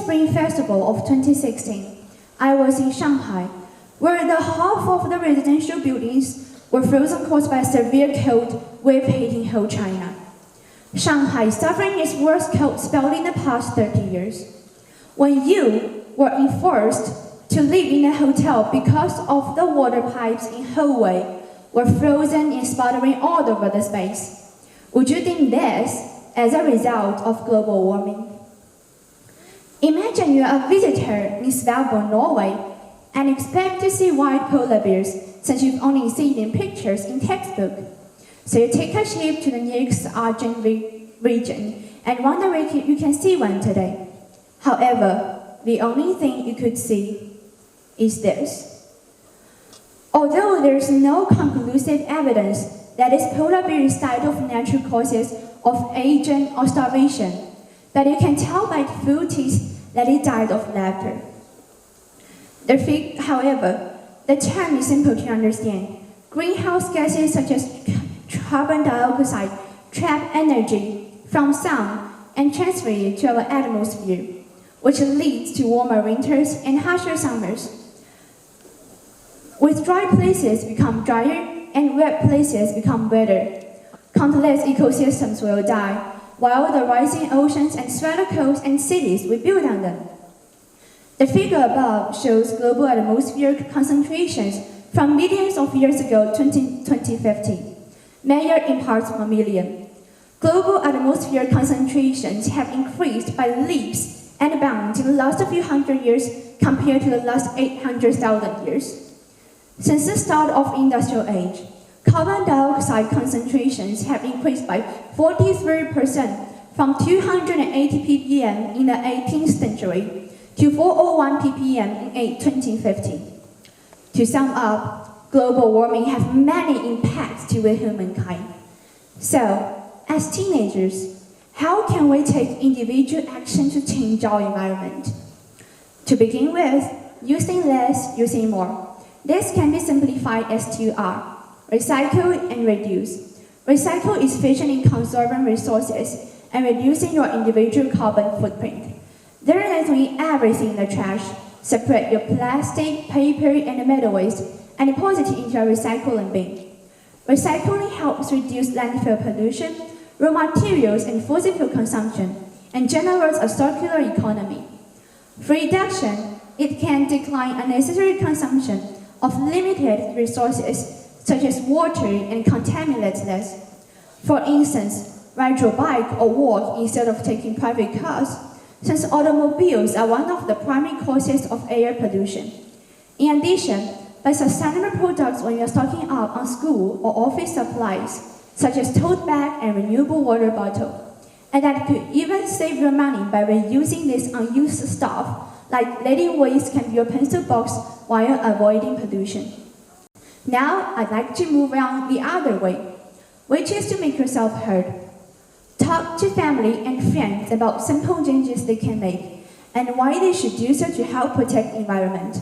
Spring Festival of 2016, I was in Shanghai, where the half of the residential buildings were frozen caused by a severe cold wave hitting whole China. Shanghai is suffering its worst cold spell in the past 30 years. When you were enforced to live in a hotel because of the water pipes in hallway were frozen and sputtering all over the space, would you think this as a result of global warming? Imagine you're a visitor in Svalbard, Norway, and expect to see white polar bears since you've only seen in pictures in textbook. So you take a ship to the nearest Argent region and wonder if you can see one today. However, the only thing you could see is this. Although there's no conclusive evidence that this polar bear died of natural causes of aging or starvation, but you can tell by its full teeth that it died of laughter. However, the term is simple to understand. Greenhouse gases such as carbon dioxide trap energy from sun and transfer it to our atmosphere, which leads to warmer winters and harsher summers. With dry places become drier and wet places become wetter, countless ecosystems will die, while the rising oceans and swallow coasts and cities will build on them. The figure above shows global atmospheric concentrations from millions of years ago to 2050, measured in parts per million. Global atmospheric concentrations have increased by leaps and bounds in the last few hundred years compared to the last 800,000 years. Since the start of industrial age, carbon dioxide concentrations have increased by 43% from 280 ppm in the 18th century to 401 ppm in 2050. To sum up, global warming has many impacts to humankind. So, as teenagers, how can we take individual action to change our environment? To begin with, using less, using more. This can be simplified as 2R. Recycle and reduce. Recycle is efficient in conserving resources and reducing your individual carbon footprint. There is only everything in the trash. Separate your plastic, paper, and metal waste and deposit it into a recycling bin. Recycling helps reduce landfill pollution, raw materials and fossil fuel consumption, and generates a circular economy. For reduction, it can decline unnecessary consumption of limited resources such as water and contaminants less. For instance, ride your bike or walk instead of taking private cars, since automobiles are one of the primary causes of air pollution. In addition, buy sustainable products when you're stocking up on school or office supplies, such as tote bag and renewable water bottle. And that could even save your money by reusing this unused stuff, like letting waste can be your pencil box while avoiding pollution. Now, I'd like to move on the other way, which is to make yourself heard. Talk to family and friends about simple changes they can make and why they should do so to help protect the environment.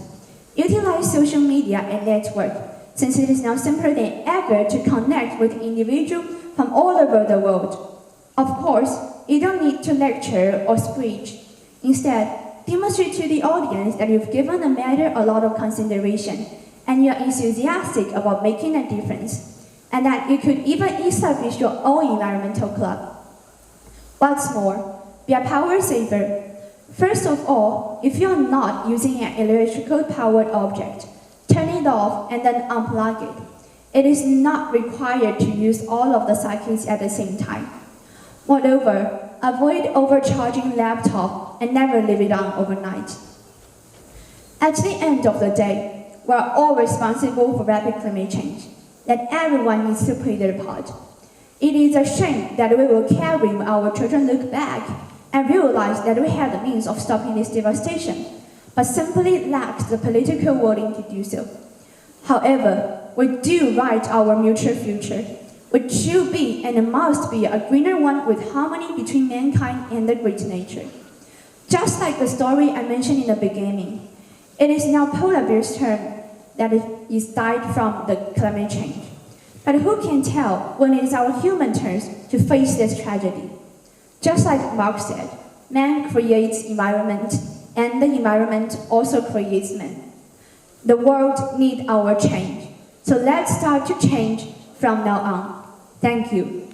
Utilize social media and network, since it is now simpler than ever to connect with individuals from all over the world. Of course, you don't need to lecture or preach. Instead, demonstrate to the audience that you've given the matter a lot of consideration and you're enthusiastic about making a difference, and that you could even establish your own environmental club. What's more, be a power saver. First of all, if you're not using an electrical powered object, turn it off and then unplug it. It is not required to use all of the circuits at the same time. Moreover, avoid overcharging laptop and never leave it on overnight. At the end of the day, we are all responsible for rapid climate change, that everyone needs to play their part. It is a shame that we will carry when our children look back and realize that we had the means of stopping this devastation, but simply lacked the political willing to do so. However, we do write our mutual future, which should be and must be a greener one with harmony between mankind and the great nature. Just like the story I mentioned in the beginning, it is now polar bear's turn that is died from the climate change. But who can tell when it is our human turns to face this tragedy? Just like Marx said, man creates environment, and the environment also creates men. The world needs our change, so let's start to change from now on. Thank you.